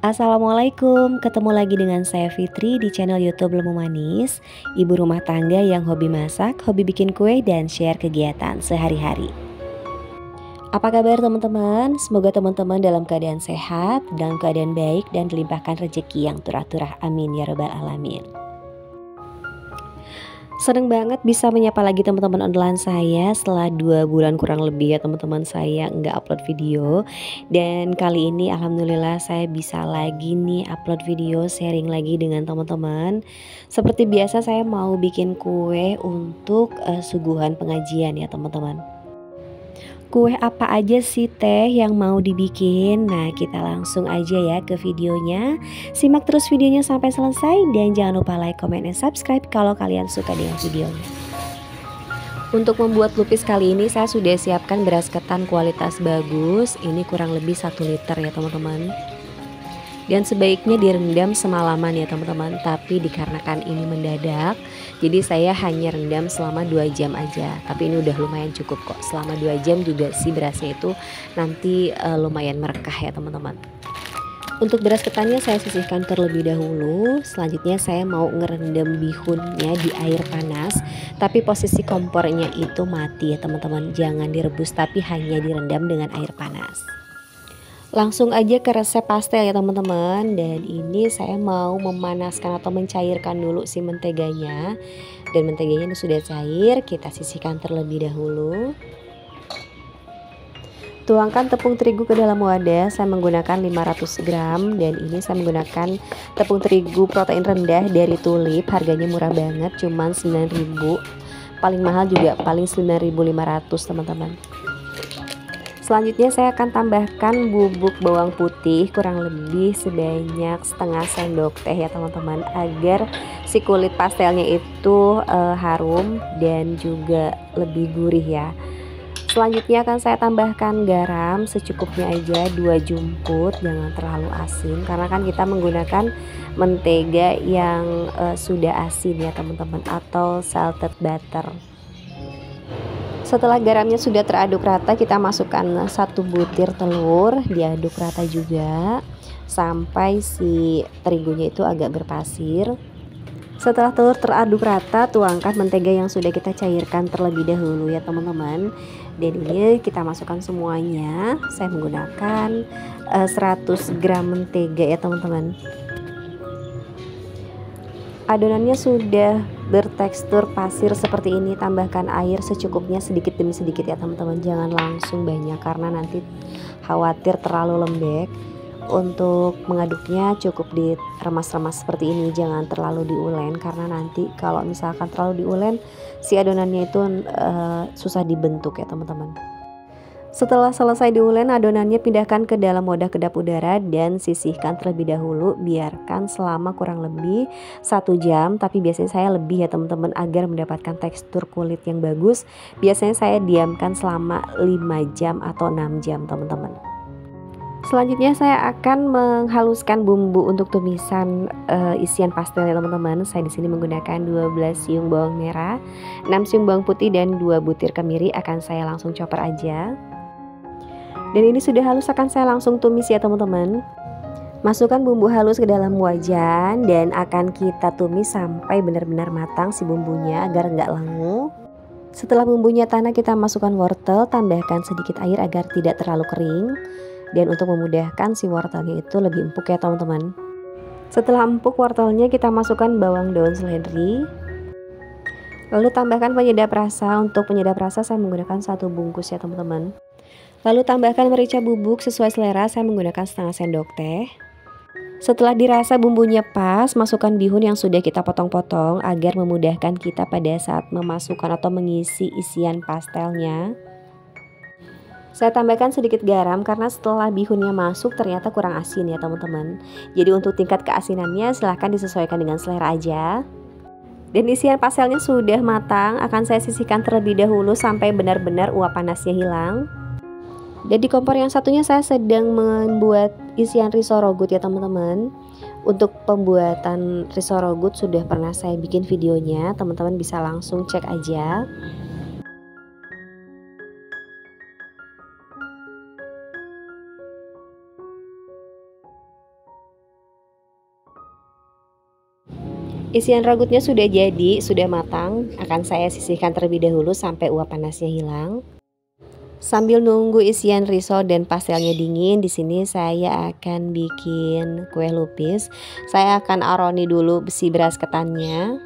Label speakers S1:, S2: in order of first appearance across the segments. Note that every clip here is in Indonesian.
S1: Assalamualaikum, ketemu lagi dengan saya Fitri di channel YouTube Lemu Manis, ibu rumah tangga yang hobi masak, hobi bikin kue, dan share kegiatan sehari-hari. Apa kabar teman-teman? Semoga teman-teman dalam keadaan sehat, dalam keadaan baik, dan dilimpahkan rezeki yang turah-turah. Amin ya rabbal alamin. Seneng banget bisa menyapa lagi teman-teman online saya setelah 2 bulan kurang lebih ya teman-teman saya nggak upload video. Dan kali ini alhamdulillah saya bisa lagi nih upload video sharing lagi dengan teman-teman. Seperti biasa saya mau bikin kue untuk suguhan pengajian ya teman-teman. Kue apa aja sih teh yang mau dibikin? Nah kita langsung aja ya ke videonya. Simak terus videonya sampai selesai. Dan jangan lupa like, comment, dan subscribe kalau kalian suka dengan videonya. Untuk membuat lupis kali ini saya sudah siapkan beras ketan kualitas bagus. Ini kurang lebih 1 liter ya teman-teman. Dan sebaiknya direndam semalaman ya teman-teman. Tapi dikarenakan ini mendadak, jadi saya hanya rendam selama 2 jam aja. Tapi ini udah lumayan cukup kok. Selama 2 jam juga sih berasnya itu nanti lumayan merekah ya teman-teman. Untuk beras ketannya saya sisihkan terlebih dahulu. Selanjutnya saya mau ngerendam bihunnya di air panas. Tapi posisi kompornya itu mati ya teman-teman. Jangan direbus tapi hanya direndam dengan air panas. Langsung aja ke resep pastel ya teman-teman. Dan ini saya mau memanaskan atau mencairkan dulu si menteganya. Dan menteganya ini sudah cair, kita sisihkan terlebih dahulu. Tuangkan tepung terigu ke dalam wadah. Saya menggunakan 500 gram. Dan ini saya menggunakan tepung terigu protein rendah dari Tulip. Harganya murah banget, cuman 9.000. Paling mahal juga paling 9.500 teman-teman. Selanjutnya saya akan tambahkan bubuk bawang putih kurang lebih sebanyak setengah sendok teh ya teman-teman, agar si kulit pastelnya itu harum dan juga lebih gurih ya. Selanjutnya akan saya tambahkan garam secukupnya aja, 2 jumput, jangan terlalu asin karena kan kita menggunakan mentega yang sudah asin ya teman-teman, atau salted butter. Setelah garamnya sudah teraduk rata, kita masukkan 1 butir telur, diaduk rata juga sampai si terigunya itu agak berpasir. Setelah telur teraduk rata, tuangkan mentega yang sudah kita cairkan terlebih dahulu ya teman-teman. Dan ini kita masukkan semuanya. Saya menggunakan 100 gram mentega ya teman-teman. Adonannya sudah bertekstur pasir seperti ini, tambahkan air secukupnya sedikit demi sedikit ya teman-teman, jangan langsung banyak karena nanti khawatir terlalu lembek. Untuk mengaduknya cukup diremas-remas seperti ini, jangan terlalu diulen karena nanti kalau misalkan terlalu diulen si adonannya itu susah dibentuk ya teman-teman. Setelah selesai diulen, adonannya pindahkan ke dalam wadah kedap udara dan sisihkan terlebih dahulu. Biarkan selama kurang lebih 1 jam, tapi biasanya saya lebih ya teman-teman agar mendapatkan tekstur kulit yang bagus. Biasanya saya diamkan selama 5 jam atau 6 jam teman-teman. Selanjutnya saya akan menghaluskan bumbu untuk tumisan isian pastel ya teman-teman. Saya di sini menggunakan 12 siung bawang merah, 6 siung bawang putih, dan 2 butir kemiri. Akan saya langsung chopper aja. Dan ini sudah halus, akan saya langsung tumis ya teman-teman. Masukkan bumbu halus ke dalam wajan dan akan kita tumis sampai benar-benar matang si bumbunya agar nggak lenguh. Setelah bumbunya tanah, kita masukkan wortel, tambahkan sedikit air agar tidak terlalu kering. Dan untuk memudahkan si wortelnya itu lebih empuk ya teman-teman. Setelah empuk wortelnya, kita masukkan bawang daun seledri. Lalu tambahkan penyedap rasa. Untuk penyedap rasa saya menggunakan 1 bungkus ya teman-teman. Lalu tambahkan merica bubuk sesuai selera, saya menggunakan setengah sendok teh. Setelah dirasa bumbunya pas, masukkan bihun yang sudah kita potong-potong agar memudahkan kita pada saat memasukkan atau mengisi isian pastelnya. Saya tambahkan sedikit garam karena setelah bihunnya masuk ternyata kurang asin ya teman-teman. Jadi untuk tingkat keasinannya silahkan disesuaikan dengan selera aja. Dan isian pastelnya sudah matang, akan saya sisihkan terlebih dahulu sampai benar-benar uap panasnya hilang. Dan di kompor yang satunya saya sedang membuat isian risol rogut ya teman-teman. Untuk pembuatan risol rogut sudah pernah saya bikin videonya, teman-teman bisa langsung cek aja. Isian rogutnya sudah jadi, sudah matang. Akan saya sisihkan terlebih dahulu sampai uap panasnya hilang. Sambil nunggu isian risol dan pastelnya dingin, di sini saya akan bikin kue lupis. Saya akan aroni dulu si beras ketannya.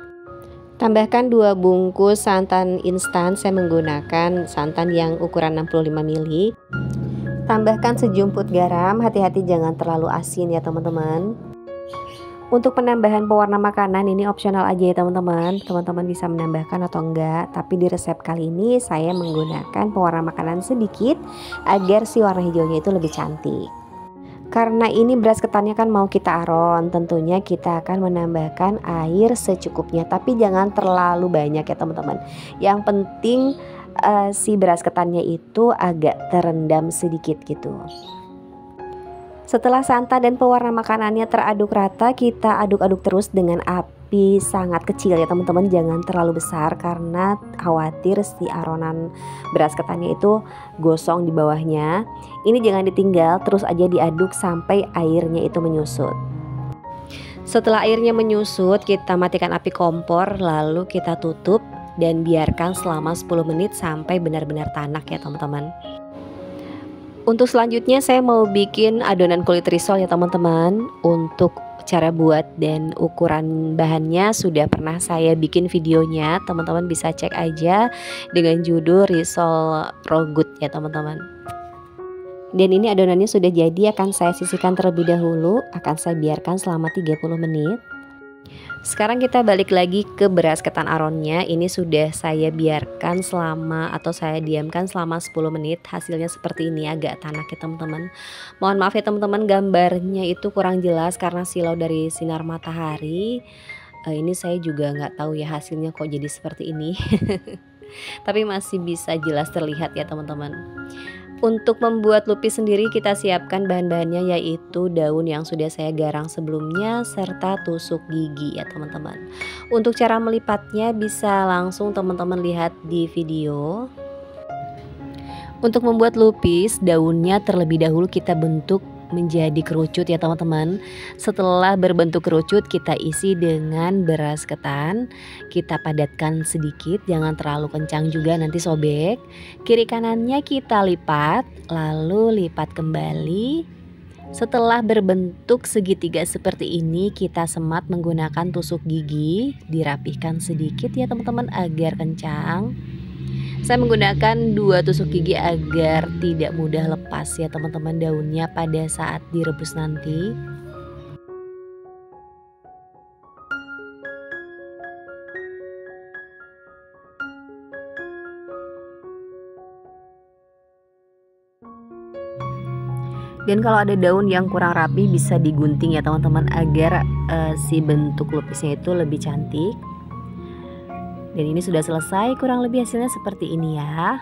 S1: Tambahkan 2 bungkus santan instan, saya menggunakan santan yang ukuran 65 ml. Tambahkan sejumput garam, hati-hati jangan terlalu asin ya teman-teman. Untuk penambahan pewarna makanan ini opsional aja ya teman-teman. Teman-teman bisa menambahkan atau enggak, tapi di resep kali ini saya menggunakan pewarna makanan sedikit agar si warna hijaunya itu lebih cantik. Karena ini beras ketannya kan mau kita aron, tentunya kita akan menambahkan air secukupnya, tapi jangan terlalu banyak ya teman-teman. Yang penting si beras ketannya itu agak terendam sedikit gitu. Setelah santan dan pewarna makanannya teraduk rata, kita aduk-aduk terus dengan api sangat kecil ya teman-teman, jangan terlalu besar karena khawatir si aronan beras ketannya itu gosong di bawahnya. Ini jangan ditinggal, terus aja diaduk sampai airnya itu menyusut. Setelah airnya menyusut, kita matikan api kompor, lalu kita tutup dan biarkan selama 10 menit sampai benar-benar tanak ya teman-teman. Untuk selanjutnya saya mau bikin adonan kulit risol ya teman-teman. Untuk cara buat dan ukuran bahannya sudah pernah saya bikin videonya, teman-teman bisa cek aja dengan judul risol rogut ya teman-teman. Dan ini adonannya sudah jadi, akan saya sisihkan terlebih dahulu, akan saya biarkan selama 30 menit. Sekarang kita balik lagi ke beras ketan aronnya. Ini sudah saya biarkan selama atau saya diamkan selama 10 menit. Hasilnya seperti ini, agak tanak ya teman-teman. Mohon maaf ya teman-teman, gambarnya itu kurang jelas karena silau dari sinar matahari. Ini saya juga nggak tahu ya hasilnya kok jadi seperti ini. Tapi masih bisa jelas terlihat ya teman-teman. Untuk membuat lupis sendiri kita siapkan bahan-bahannya, yaitu daun yang sudah saya garang sebelumnya serta tusuk gigi ya teman-teman. Untuk cara melipatnya bisa langsung teman-teman lihat di video. Untuk membuat lupis, daunnya terlebih dahulu kita bentuk menjadi kerucut ya teman-teman. Setelah berbentuk kerucut, kita isi dengan beras ketan. Kita padatkan sedikit, jangan terlalu kencang juga nanti sobek. Kiri kanannya kita lipat, lalu lipat kembali. Setelah berbentuk segitiga seperti ini, kita semat menggunakan tusuk gigi. Dirapihkan sedikit ya teman-teman agar kencang. Saya menggunakan 2 tusuk gigi agar tidak mudah lepas ya teman-teman daunnya pada saat direbus nanti. Dan kalau ada daun yang kurang rapi bisa digunting ya teman-teman agar si bentuk lupisnya itu lebih cantik. Dan ini sudah selesai, kurang lebih hasilnya seperti ini ya.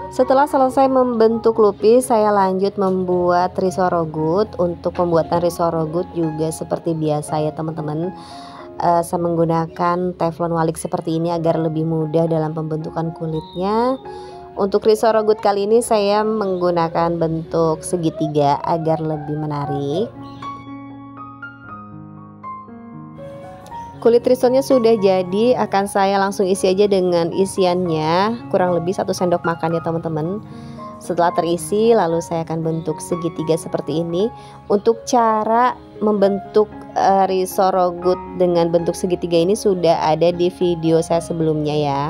S1: Setelah selesai membentuk lupis, saya lanjut membuat risol rogut. Untuk pembuatan risol rogut juga seperti biasa ya teman-teman. Saya menggunakan teflon walik seperti ini agar lebih mudah dalam pembentukan kulitnya. Untuk risol rogut kali ini saya menggunakan bentuk segitiga agar lebih menarik. Kulit risolnya sudah jadi, akan saya langsung isi aja dengan isiannya, kurang lebih 1 sendok makan ya teman-teman. Setelah terisi, lalu saya akan bentuk segitiga seperti ini. Untuk cara membentuk risol rogut dengan bentuk segitiga ini sudah ada di video saya sebelumnya ya.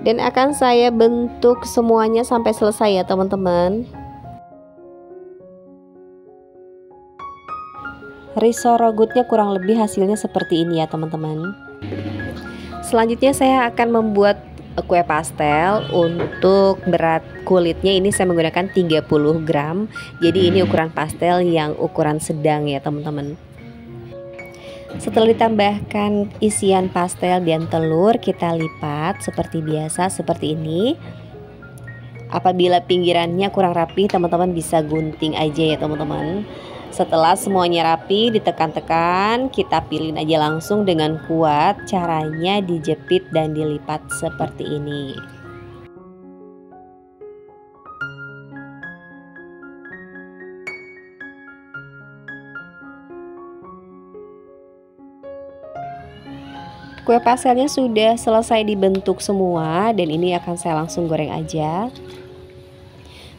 S1: Dan akan saya bentuk semuanya sampai selesai ya teman-teman. Risol rogutnya kurang lebih hasilnya seperti ini ya teman-teman. Selanjutnya saya akan membuat kue pastel. Untuk berat kulitnya ini saya menggunakan 30 gram. Jadi ini ukuran pastel yang ukuran sedang ya teman-teman. Setelah ditambahkan isian pastel dan telur, kita lipat seperti biasa seperti ini. Apabila pinggirannya kurang rapi, teman-teman bisa gunting aja ya teman-teman. Setelah semuanya rapi ditekan-tekan, kita pilih aja langsung dengan kuat. Caranya dijepit dan dilipat seperti ini. Kue pastelnya sudah selesai dibentuk semua dan ini akan saya langsung goreng aja.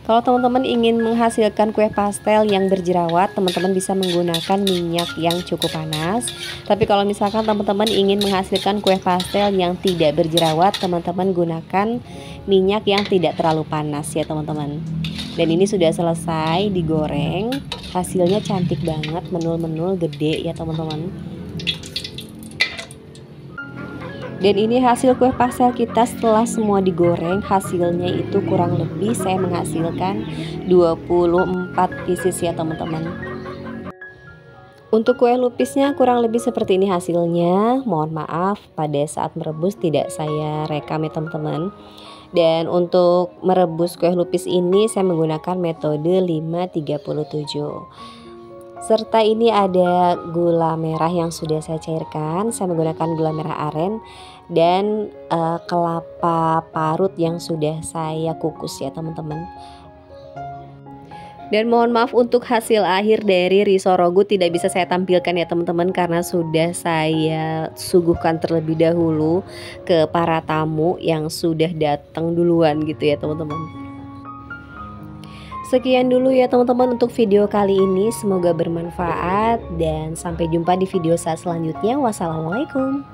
S1: Kalau teman-teman ingin menghasilkan kue pastel yang berjerawat, teman-teman bisa menggunakan minyak yang cukup panas. Tapi kalau misalkan teman-teman ingin menghasilkan kue pastel yang tidak berjerawat, teman-teman gunakan minyak yang tidak terlalu panas ya teman-teman. Dan ini sudah selesai digoreng, hasilnya cantik banget, menul-menul gede ya teman-teman. Dan ini hasil kue pastel kita setelah semua digoreng. Hasilnya itu kurang lebih saya menghasilkan 24 pieces ya teman-teman. Untuk kue lupisnya kurang lebih seperti ini hasilnya. Mohon maaf pada saat merebus tidak saya rekam ya teman-teman. Dan untuk merebus kue lupis ini saya menggunakan metode 537. Serta ini ada gula merah yang sudah saya cairkan. Saya menggunakan gula merah aren dan kelapa parut yang sudah saya kukus ya teman-teman. Dan mohon maaf untuk hasil akhir dari risol rogu tidak bisa saya tampilkan ya teman-teman, karena sudah saya suguhkan terlebih dahulu ke para tamu yang sudah datang duluan gitu ya teman-teman. Sekian dulu ya teman-teman untuk video kali ini, semoga bermanfaat dan sampai jumpa di video saat selanjutnya. Wassalamualaikum.